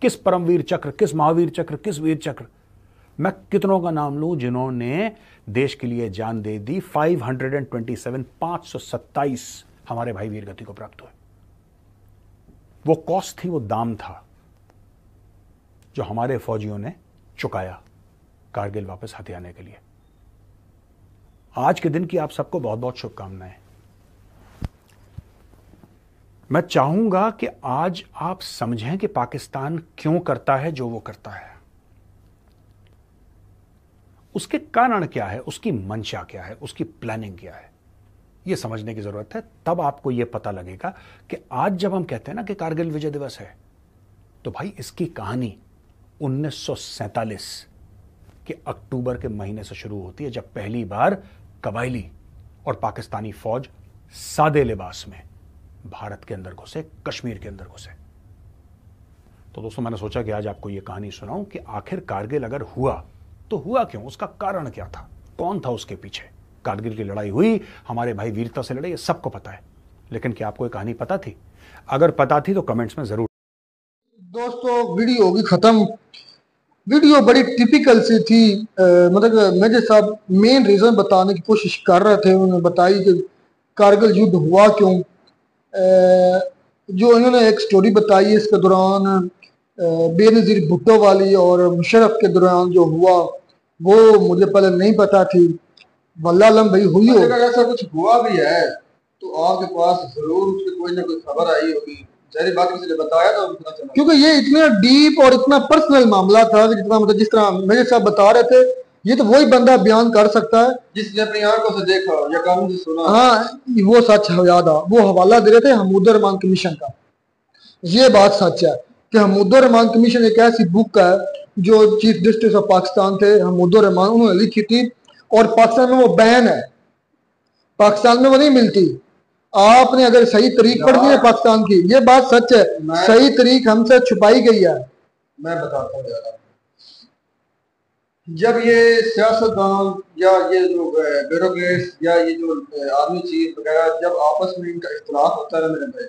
किस परमवीर चक्र, किस महावीर चक्र, किस वीर चक्र, मैं कितनों का नाम लूं जिन्होंने देश के लिए जान दे दी। 527 हमारे भाई वीर गति को प्राप्त हुए। वो कॉस्ट थी, वो दाम था जो हमारे फौजियों ने चुकाया कारगिल वापस हाथी आने के लिए। आज के दिन की आप सबको बहुत बहुत शुभकामनाएं। मैं चाहूंगा कि आज आप समझें कि पाकिस्तान क्यों करता है जो वो करता है, उसके कारण क्या है, उसकी मंशा क्या है, उसकी प्लानिंग क्या है, यह समझने की जरूरत है। तब आपको यह पता लगेगा कि आज जब हम कहते हैं ना कि कारगिल विजय दिवस है, तो भाई इसकी कहानी 1947 के अक्टूबर के महीने से शुरू होती है, जब पहली बार कबायली और पाकिस्तानी फौज सादे लिबास में भारत के अंदर घुसे, कश्मीर के अंदर घुसे। तो दोस्तों, मैंने सोचा कि आज आपको यह कहानी सुनाऊं कि आखिर कारगिल अगर हुआ तो हुआ क्यों, उसका कारण क्या था, कौन था उसके पीछे। कारगिल की लड़ाई हुई, हमारे भाई वीरता से लड़े, ये सबको पता है, लेकिन क्या आपको ये कहानी पता थी? अगर पता थी तो कमेंट्स में जरूर। दोस्तों, वीडियो होगी खत्म। वीडियो बड़ी टिपिकल सी थी। मतलब मेजर साहब मेन रीजन बताने की कोशिश कर रहे थे। उन्होंने बताई कि कारगिल युद्ध हुआ क्यों। जो इन्होंने एक स्टोरी बताई है, इसके दौरान बेनज़ीर भुट्टो वाली और मुशर्रफ के दौरान जो हुआ, वो मुझे पहले नहीं पता थी। वल्लाह आलम भाई हुई हो। अगर ऐसा कुछ हुआ भी है तो आपके पास जरूर उसकी कोई ना कोई खबर आई होगी। जहरी बात किसी ने बताया तो पता चला, क्योंकि ये इतना डीप और इतना पर्सनल मामला था कि जितना मतलब जिस तरह मेरे साहब बता रहे थे, ये तो वही बंदा बयान कर सकता है जिसने अपनी आंखों से देखा या कानों से सुना। हाँ, वो सच है। याद आ, वो हवाला दे रहे थे हमूदुर रहमान कमीशन का। ये बात सच है कि हमूदुर रहमान कमीशन एक ऐसी बुक है जो चीफ जस्टिस ऑफ पाकिस्तान थे हमूदुर रहमान, उन्होंने लिखी थी, और पाकिस्तान में वो बैन है, पाकिस्तान में वो नहीं मिलती। आपने अगर सही तरीक पढ़नी है पाकिस्तान की, ये बात सच है, सही तरीक हमसे छुपाई गई है। मैं बताता हूँ यार, जब ये सियासतदान या ये जो ब्यूरोक्रेट्स या ये जो आर्मी चीफ वगैरह जब आपस में इनका इख्तलाफ होता है मेरे भाई,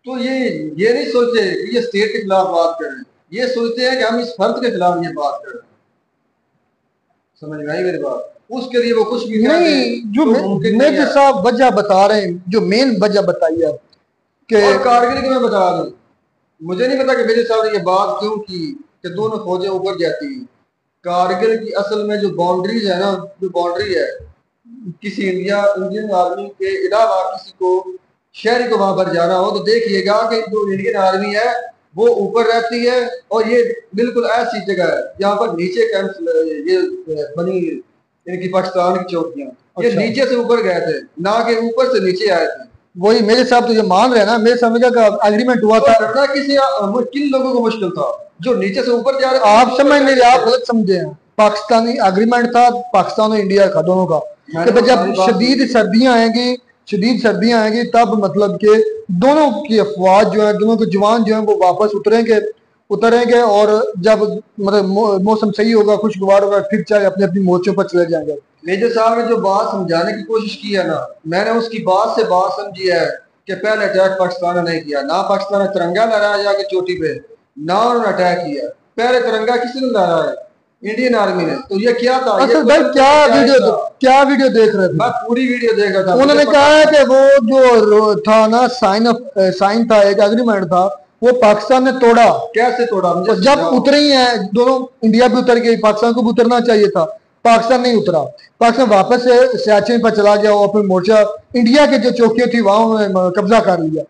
तो ये नहीं सोचते कि ये स्टेट के खिलाफ बात कर रहे हैं, ये सोचते हैं कि हम इस फर्द के खिलाफ ये बात कर रहे हैं। समझ में आई मेरी बात? उसके लिए वो कुछ भी नहीं, जो मेजर साहब वजह बता रहे हैं, जो मेन वजह बताई है कि कारगिल की मैं बता दूं, मुझे नहीं पता कि मेजर साहब ने ये बात क्यों की कि दोनों फौजें ऊपर जाती हैं। कारगिल की असल में जो बाउंड्रीज है ना, जो बाउंड्री है, किसी इंडियन आर्मी के अलावा किसी को शहरी को वहां पर जाना हो तो देखिएगा कि जो इंडियन आर्मी है वो ऊपर रहती है, और ये बिल्कुल ऐसी जगह है जहाँ पर नीचे कैंप ये बनी इनकी पाकिस्तान की चौकियां, ये नीचे से ऊपर गए थे, ना कि ऊपर से नीचे आए थे। वही मेरे साहब तो ये मान रहे हैं ना, मेरे समझ का एग्रीमेंट हुआ था। करना किन लोगों को मुश्किल था जो नीचे से ऊपर जा रहे थे? आप समझ नहीं, आप गलत समझे हैं। पाकिस्तानी एग्रीमेंट था, पाकिस्तान और इंडिया का, दोनों का, कि जब शदीद सर्दियां आएंगी तब मतलब के दोनों की अफवाज जो है, दोनों के जवान जो है वो वापस उतरेंगे और जब मतलब मौसम सही होगा, खुशगवार होगा, फिर चाहे अपने अपनी मोर्चों पर चले जाएंगे। मेजर साहब ने जो बात समझाने की कोशिश की है ना, मैंने उसकी बात से बात समझी है कि पहले अटैक पाकिस्तान ने नहीं किया, ना पाकिस्तान ने तिरंगा लहराया जाके चोटी पे, ना उन्होंने अटैक किया। पहले तिरंगा किसने लहराया? इंडियन आर्मी ने। तो ये क्या था? असल भाई क्या वीडियो देख रहे थे? मैं पूरी वीडियो देख रहा था। उन्होंने कहा है कि वो जो था ना, साइन था, एक एग्रीमेंट था, वो पाकिस्तान ने तोड़ा। कैसे तोड़ा? मुझे जब उतरी है दोनों, इंडिया भी उतर गई, पाकिस्तान को भी उतरना चाहिए था, पाकिस्तान नहीं उतरा। पाकिस्तान वापस से सियाचिन पर चला गया और फिर मोर्चा इंडिया के जो चौकियां थी वहां उन्होंने कब्जा कर लिया।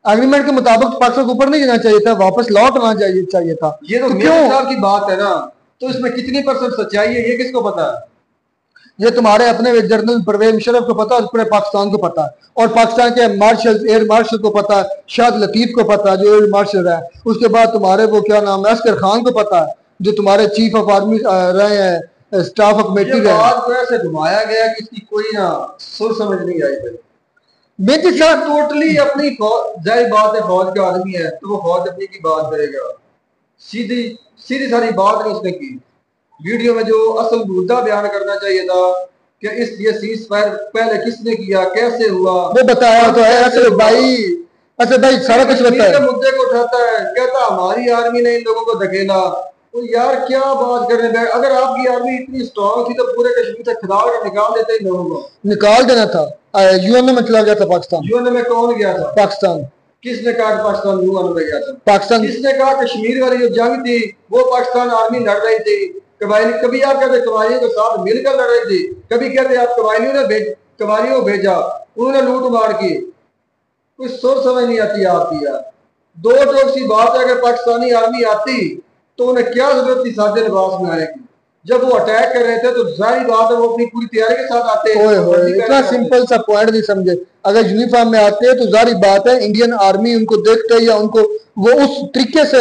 एग्रीमेंट के मुताबिक पाकिस्तान को ऊपर नहीं जाना चाहिए था, वापस लौट आना चाहिए था। ये तो मेजर साहब की बात है ना, तो इसमें कितनी % सच्चाई है ये किसको पता है? ये तुम्हारे अपने जनरल परवेज मुशर्रफ को पता है, पूरे पाकिस्तान को पता है, और पाकिस्तान के मार्शल, एयर मार्शल को पता है, शाद लतीफ को पता है जो एयर मार्शल है। उसके बाद तुम्हारे वो क्या नाम है, अस्कर खान को पता है जो तुम्हारे चीफ ऑफ आर्मी रहे हैं, स्टाफ ऑफ कमेटी रहे। बात को ऐसे घुमाया गया कि इसकी कोई ना सुर समझ नहीं आई भाई। मेजर साहब टोटली अपनी जाहिर बात है, फौज का आदमी है तो वो फौज अपनी की बात करेगा। सीधी सारी बात नहीं उसने की। वीडियो में जो असल मुद्दा बयान करना चाहिए था कि ये सीज फायर पहले किसने किया, कैसे हुआ, वो बताया तो है। असल भाई सारा कुछ बताया। मुद्दे को उठाता है, कहता हमारी आर्मी ने इन लोगों को धकेला। तो यार क्या बात कर रहे हैं? अगर आपकी आर्मी इतनी स्ट्रांग थी तो पूरे कश्मीर से खिलाड़ कर निकाल देते इन लोगों को। निकाल देना था। यूएन में चला गया था पाकिस्तान। यूएन में कौन गया था? पाकिस्तान। किसने कहा कि पाकिस्तान न्यू वन में गया था? पाकिस्तान किसने कहा कश्मीर वाली जो जंग थी वो पाकिस्तान आर्मी लड़ रही थी? कबायली, कभी आप कहते कबायलियों के साथ मिलकर लड़ रही थी, कभी कहते आप कबायलियों को भेजा, उन्होंने लूट मार की। कुछ सोच समझ नहीं आती आपकी यार। दो टोक सी बात है, अगर पाकिस्तानी आर्मी आती तो उन्हें क्या जरूरत थी सादे लिबास में आने की? जब वो अटैक कर रहे थे तो जाहिर बात है वो अपनी पूरी तैयारी के साथ आते हैं। ओए होए, इतना सिंपल सा पॉइंट नहीं समझे। अगर यूनिफॉर्म में आते हैं तो जारी बात है इंडियन आर्मी उनको देखते या उनको वो उस तरीके से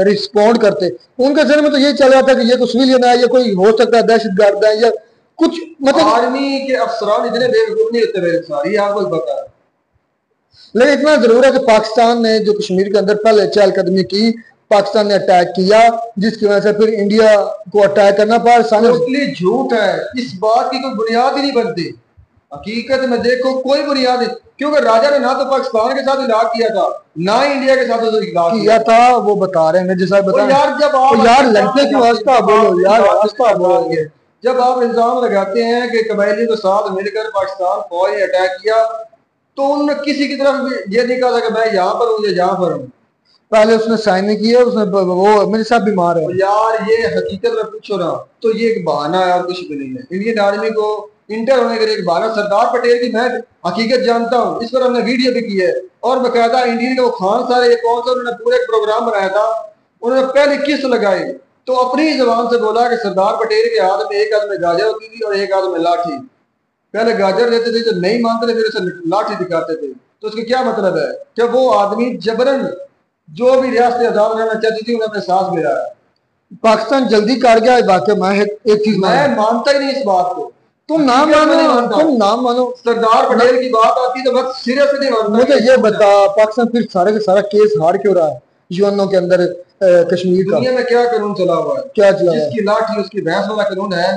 रिस्पॉन्ड करते। उनके जहन में तो ये चल रहा था कि ये तो सिविलियन है, ये कोई हो सकता है दहशतगर्द है या कुछ, मतलब आर्मी के अफसरान इतने बेवकूफ नहीं होते मेरे साथ, ये आपको पता है। लेकिन इतना जरूर है कि पाकिस्तान ने जो कश्मीर के अंदर पहले चहलकदमी की, पाकिस्तान ने अटैक किया, जिसकी वजह से फिर इंडिया को अटैक करना पड़ा। टोटली झूठ है, इस बात की कोई बुनियाद ही नहीं बनती। हकीकत में देखो कोई बुनियाद नहीं, क्योंकि राजा ने ना तो पाकिस्तान के साथ इलाज किया था ना ही इंडिया के साथ इलाज किया था। वो बता रहे हैं जैसा बता यार, जब आप यार लड़के की वास्ता बोलो यार, वास्ता बोलो। जब आप इल्जाम लगाते हैं कि कबायलियों के साथ मिलकर पाकिस्तान फौज ने अटैक किया, तो उन्होंने किसी की तरफ ये नहीं कहा था कि मैं यहाँ पर हूँ या यहाँ पर हूँ। पहले उसने साइन नहीं किया, उसने वो मेरे साथ बीमार है यार, ये हकीकत में पूछो ना तो ये एक बहाना है और कुछ भी नहीं है। इंडियन आर्मी को इंटर होने के लिए एक बहाना। सरदार पटेल की मैं हकीकत जानता हूँ, इस पर हमने वीडियो भी की है और बकायदा इंडियन के वो खान सारे ये कौन सा उन्होंने पूरे प्रोग्राम बनाया था, उन्होंने पहले किस्त लगाई तो अपनी जबान से बोला कि सरदार पटेल के हाथ में एक हाथ में गाजर होती थी और एक हाथ में लाठी। पहले गाजर देते थे, जब नहीं मानते थे फिर उसे लाठी दिखाते थे। तो उसका क्या मतलब है कि वो आदमी जबरन जो भी रियासत आजाद रहना चाहती थी उन्हें अपने साथ मिला है। पाकिस्तान जल्दी कर गया वाकई। मैं एक चीज मैं मानता ही नहीं इस बात को। तुम नाम मानो, तुम नाम मानो। सरदार पटेल की बात आती तो बस सिरे से नहीं मानता। मुझे ये बता, पाकिस्तान फिर सारे के सारा केस हार क्यों रहा है यूएनओ के अंदर कश्मीर का? दुनिया में क्या कानून चला हुआ है? क्या चला है? जिसकी लाठी उसकी भैंस वाला कानून है।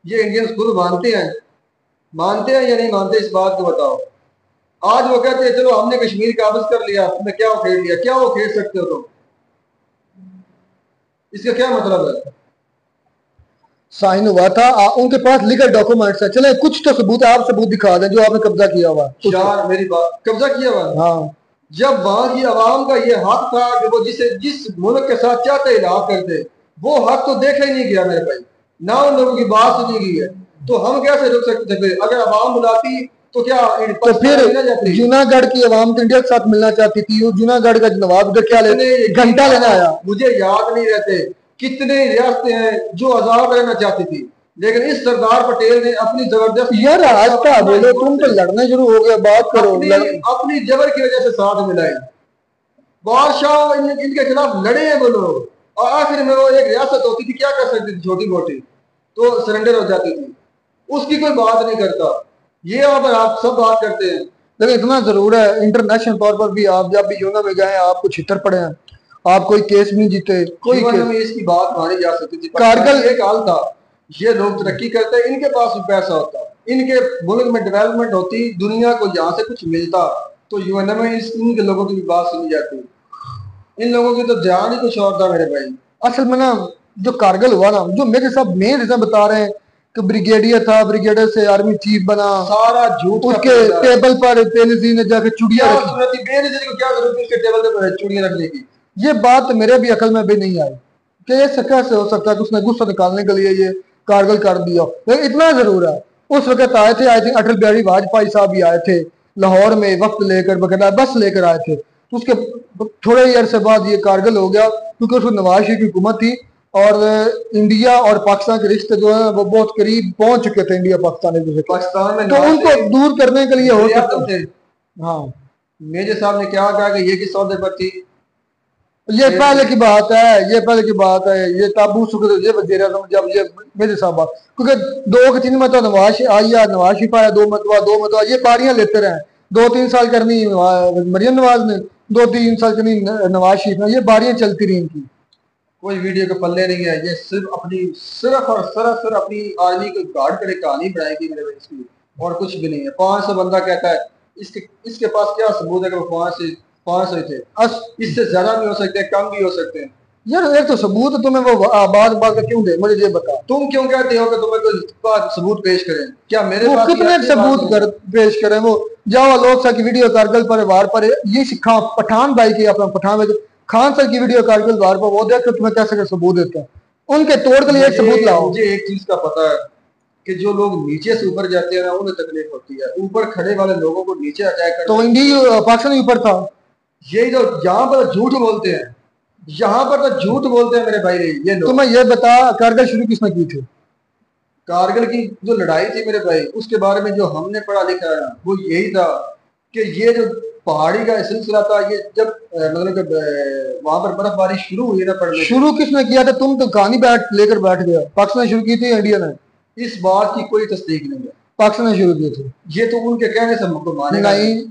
ये इंडियंस खुद मानते हैं या नहीं मानते, इस बात को बताओ। आज वो कहते हैं चलो हमने कश्मीर काबिज कर लिया, तुमने क्या उखेड़ लिया? क्या उखेड़ सकते हो तुम? इसका क्या मतलब है? साइन हुआ था, उनके पास लीगल डॉक्यूमेंट्स है। चले कुछ तो सबूत है, आप सबूत दिखा दें जो आपने कब्जा किया हुआ। यार मेरी बात, कब्जा किया हुआ? हाँ, जब वहां की आवाम का ये हक था कि वो जिस मुल्क के साथ चाहते इलाज करते, वो हक तो देखा ही नहीं गया मेरे भाई, ना उन लोगों की बात सुनी गई है। तो हम कैसे रुक सकते थे? फिर अगर आवाम बुलाती तो क्या तो फिर जूनागढ़ की आवाम तो इंडिया के साथ मिलना चाहती थी। जूनागढ़ का नवाब उधर क्या घंटा लेना आया। मुझे याद नहीं रहते कितने रियासतें हैं जो आजाद रहना चाहती थी, लेकिन इस सरदार पटेल ने अपनी जबरदस्ती। यार रास्ता बोलो, तुम तो लड़ने शुरू हो गए, बात करो। अपनी जबर की वजह से साथ मिलाए, बादशाह इनके खिलाफ लड़े हैं वो लोग, और आखिर में वो एक रियासत होती थी, क्या कर सकती थी? छोटी मोटी तो सरेंडर हो जाती थी, उसकी कोई बात नहीं करता। ये आप सब बात करते हैं। लेकिन इतना जरूर है, इंटरनेशनल तौर पर भी आप जब भी यूएनओ में गए आपको छितर पड़े हैं, आप कोई केस नहीं जीते। कोई केस में इसकी बात मानी जा सकती थी। कारगिल एक हाल था, ये लोग तरक्की करते, इनके पास भी पैसा होता, इनके मुल्क में डेवलपमेंट होती, दुनिया को यहाँ से कुछ मिलता, तो यूएनओ में इनके लोगों की भी बात सुनी जाती। इन लोगों की तो ध्यान ही कुछ और था मेरे भाई। असल में ना जो कारगिल हुआ ना, जो मेरे सब मेन रीजन बता रहे हैं कि ब्रिगेडियर था, ब्रिगेडियर से आर्मी चीफ बना, सारा झूठ। उसके टेबल पर बेनजीर ने जाके चुड़िया रखी। बेनजीर को क्या जरूरत है उसके टेबल पर चुड़िया रखने की? ये बात मेरे भी अकल में भी नहीं आई कि ये कैसे हो सकता है कि उसने गुस्सा निकालने के लिए ये कारगिल कर दिया। लेकिन इतना जरूर है, उस वक्त आए थे, आई थिंक अटल बिहारी वाजपेयी साहब भी आए थे लाहौर में, वक्त लेकर बकायदा बस लेकर आए थे। तो उसके थोड़े ही अरसे बाद ये कारगिल हो गया, क्योंकि उसमें नवाज शरीफ की हुकूमत थी और इंडिया और पाकिस्तान के रिश्ते जो है वो बहुत करीब पहुंच चुके थे, इंडिया पाकिस्तान एक दूसरे। पाकिस्तान में तो उनको दूर करने के लिए हो सकता थे। हाँ, मेजर साहब ने क्या कहा कि ये किस सौदे पर थी? ये पहले की बात है, ये पहले की बात है। ये ताबू ये वजीर आजम जब ये मेरे साहब, क्योंकि 2 के 3 मतवा नवाज आया, नवाज शरीफ आया 2 मतवा, ये पारियां लेते रहे। 2-3 साल करनी मरियम नवाज ने, 2-3 साल करनी नवाज शरीफ ने, ये बारियां चलती रही इनकी। कोई वीडियो के पल्ले नहीं है, ये सिर्फ और सिर्फ अपनी आर्मी को गार्ड करे कहानी बनाएगी मेरे भाई इसकी, और कुछ भी नहीं है। 500 बंदा कहता है, इसके पास क्या सबूत है कि वो 500 थे? इससे ज्यादा भी हो सकते हैं, कम भी हो सकते हैं। यार एक तो सबूत तुम्हें वो बात बात का क्यों दे, मुझे ये बता। तुम क्यों कहते हो कि तुम्हें कोई बात सबूत पेश करें? क्या मेरे वो पास कितने ये सबूत बात कर पेश करें? वो जाओ लोग सर की वीडियो कारगिल पर वार पर, ये सिखा पठान भाई की, अपना पठान भाई खान सर की वीडियो कारगिल वार पर, वो देखो तुम्हें कैसे सबूत देता है, उनके तोड़ के लिए एक सबूत लाओ। मुझे एक चीज का पता है कि जो लोग नीचे से ऊपर जाते हैं ना उन्हें तकलीफ होती है, ऊपर खड़े वाले लोगों को नीचे अटैक तो करना। इंडिया पाकिस्तान के ऊपर था। यही तो यहाँ पर झूठ बोलते हैं, यहाँ पर तो झूठ बोलते हैं मेरे भाई ये लोग। तुम्हें ये बता कारगिल शुरू किसने की थी? कारगिल की जो लड़ाई थी मेरे भाई, उसके बारे में जो हमने पढ़ा लिखा है ना, वो यही था कि ये जो पहाड़ी का सिलसिला था, ये जब मतलब कि वहां पर बर्फबारी शुरू हुई ना पड़ने, शुरू किसने किया था? तुम तो कहानी लेकर बैठ गया। पाकिस्तान ने शुरू की थी, इंडिया ने? इस बात की कोई तस्दीक नहीं है। पाकिस्तान ने शुरू की थी। ये तो उनके कहने से हमको मानेगा नहीं,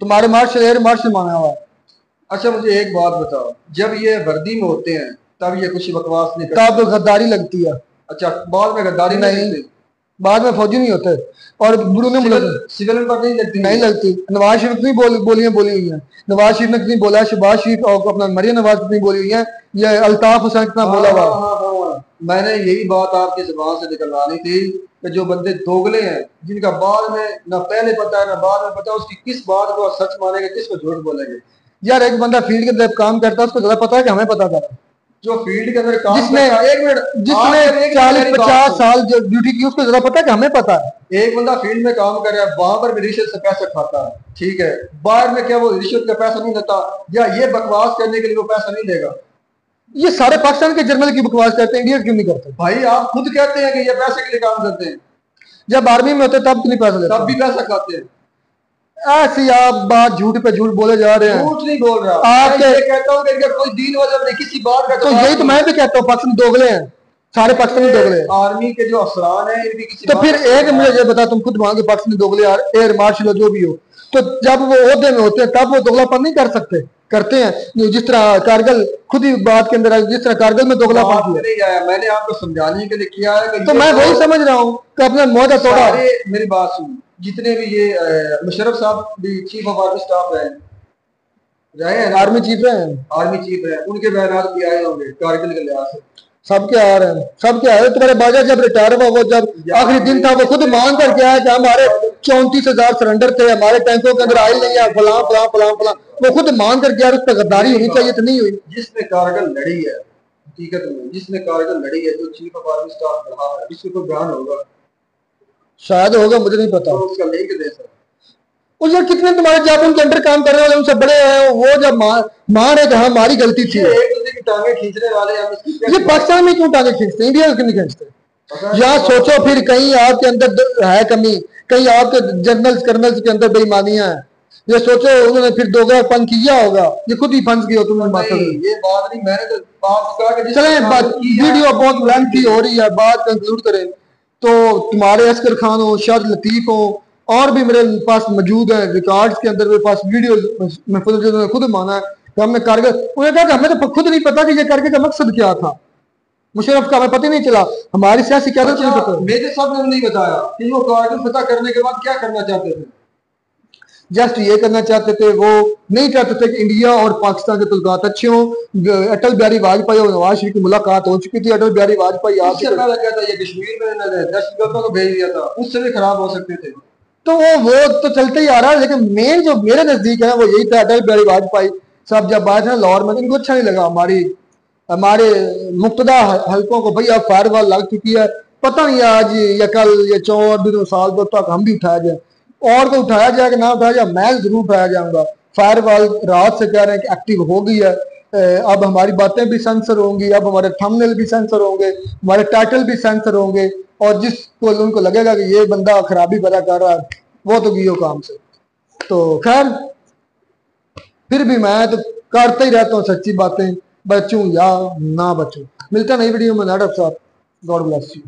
तुम्हारे मार्शल एयर मार्शल माना हुआ है। अच्छा मुझे एक बात बताओ, जब ये वर्दी में होते हैं तब ये कुछ बकवास नहीं करते? तब गद्दारी लगती है। अच्छा, बाद में गद्दारी नहीं, करते? बाद में फौजी नहीं होते और बुढ़ू ने सिविल पर नहीं लगती? नहीं लगती। नवाज शरीफ की बोलियां बोली हुई हैं। नवाज शरीफ ने कितनी बोला, शहबाज शरीफ और अपना मरियम नवाज कितनी बोली हुई है, ये अल्ताफ हुसैन कितना बोला हुआ। हाँ। मैंने यही बात आपकी जुबान से निकलवानी थी कि जो बंदे दोगले हैं, जिनका बाद में ना पहले पता है ना बाद में पता, उसकी किस बात को सच मानेंगे, किसको झूठ बोलेंगे? यार एक बंदा फील्ड के अंदर काम करता है, उसको ज्यादा पता है कि हमें पता था। जो फील्ड के अंदर काम जिसने करता है, एक मिनट, जिसने 40-50 साल जो ड्यूटी की, उसको ज्यादा पता है कि हमें पता है। एक बंदा फील्ड में काम कर रहा है, वहां पर भी रिश्वत से पैसा खाता है, ठीक है, बाहर में क्या वो रिश्वत का पैसा नहीं लेता, या ये बकवास करने के लिए वो पैसा नहीं देगा? ये सारे पाकिस्तान के जर्नल की बकवास करते हैं, इंडिया क्यों नहीं करते? भाई आप खुद कहते हैं कि ये पैसे के लिए काम करते हैं, जब आर्मी में होते तब नहीं पैसा लेते, तब भी पैसा खाते हैं। ऐसी आप बात झूठ पे झूठ बोले जा रहे हैं। झूठ नहीं बोल रहा, आप मैं ये कहता हूँ कि कोई दीन वजह नहीं, किसी बात का तो यही तो मैं भी कहता हूँ, पाकिस्तान दोगले हैं, सारे पाकिस्तानी दोगले हैं। आर्मी के जो अफसरान हैं इनकी किसी तो फिर एक मुझे ये बता, तुम खुद मांगे पाकिस्तानी दोगले यार, एयर मार्शल जो भी हो, तो जब वो ओहदे में होते हैं तब वो दोगलापन नहीं कर सकते? करते हैं। जिस तरह कारगिल खुद ही बात के अंदर, जिस तरह कारगिल में दोगलापन किया, नहीं आया, मैंने आपको समझाने के लिए किया है कि तो मैं वही समझ रहा हूँ कि अपना मौजा तोड़ा। मेरी बात सुन, जितने भी ये मुशर्रफ साहब भी चीफ ऑफ आर्मी स्टाफ रहे हैं, आर्मी चीफ है, आर्मी चीफ है, उनके बयान भी आए होंगे कारगिल के लिहाज से। सबके आ रहे हैं, सबके आए। तुम्हारे बाजा जब रिटायर हुआ, वो जब आखिरी दिन था, वो खुद मांग कर गया है कि हमारे 34,000 सरेंडर थे, हमारे टैंकों के अंदर आयल नहीं है, फलां फलां फलां फलां, वो खुद मांग कर गया। उस पर गद्दारी होनी चाहिए तो नहीं हुई। जिसने कारगिल लड़ी है, हकीकत में जिसने कारगिल लड़ी है, जो चीफ ऑफ आर्मी स्टाफ रहा है, इसको कोई बयान होगा? शायद होगा, मुझे नहीं पता। तो उसका लिंक दे सर। उस यार कितने तुम्हारे जब उनके अंडर काम करने वाले उनसे बड़े हैं, वो जब मान है कि हमारी गलती थी। एक दूसरे की टांगे खींचने वाले हम ये पाकिस्तान में क्यों टांगे खींचते हैं, इंडिया में क्यों नहीं खींचते? यहाँ सोचो फिर, कहीं आपके अंदर है कमी, कहीं आपके जनरल्स कर्नल्स के अंदर बेईमानियां हैं। ये सोचो उन्होंने फिर दोगलापन किया होगा, ये खुद ही फंस गए हो तुम। ये बात नहीं, मैंने तो बात कहा कि चले वीडियो बहुत लेंथी हो रही है, बात कंक्लूड करें तो तुम्हारे अस्कर खान हो, शाद लतीफ हो, और भी मेरे पास मौजूद है रिकॉर्ड्स के अंदर, मेरे पास वीडियो महफूज खुद माना है कि हमने कारगिल, उन्हें कहा कि हमें तो खुद नहीं पता कि ये कारगिल का मकसद क्या था। मुशर्रफ का हमें पता ही नहीं चला, हमारी सियासी क्यादत नहीं पता। मेरे साहब ने नहीं बताया कि वो कारगिल फतह करने के बाद क्या करना चाहते थे। जस्ट ये करना चाहते थे, वो नहीं चाहते थे कि इंडिया और पाकिस्तान के तल्लुकात अच्छे हों। अटल बिहारी वाजपेयी और नवाज शरीफ की मुलाकात हो चुकी थी। अटल बिहारी वाजपेयी उससे पहले क्या था, ये कश्मीर में दहशतगर्दों को भेज दिया था, उससे भी खराब हो सकते थे। तो वो तो चलते ही आ रहा है, लेकिन मेन जो मेरे नजदीक है वो यही था। अटल बिहारी वाजपेयी साहब जब आए थे लाहौर में, इनको अच्छा नहीं लगा हमारे मुक्तदा हल्कों को, भाई अब फायरवॉल लग चुकी है, पता नहीं आज या कल या 4 दिनों साल दो तक हम भी उठाया जाए, और को उठाया जाए कि ना उठाया जाए, मैं जरूर उठाया जाऊंगा। फायरवॉल रात से कह रहे हैं कि एक्टिव हो गई है। अब हमारी बातें भी सेंसर होंगी, अब हमारे थंबनेल भी सेंसर होंगे, हमारे टाइटल भी सेंसर होंगे, और जिसको उनको लगेगा कि ये बंदा खराबी पैदा कर रहा है, वो तो गियो काम से। तो खैर फिर भी मैं तो करता ही रहता हूँ सच्ची बातें, बचूं या ना बचूं। मिलता नई वीडियो में, नाडर साहब, गॉड ब्लेस यू।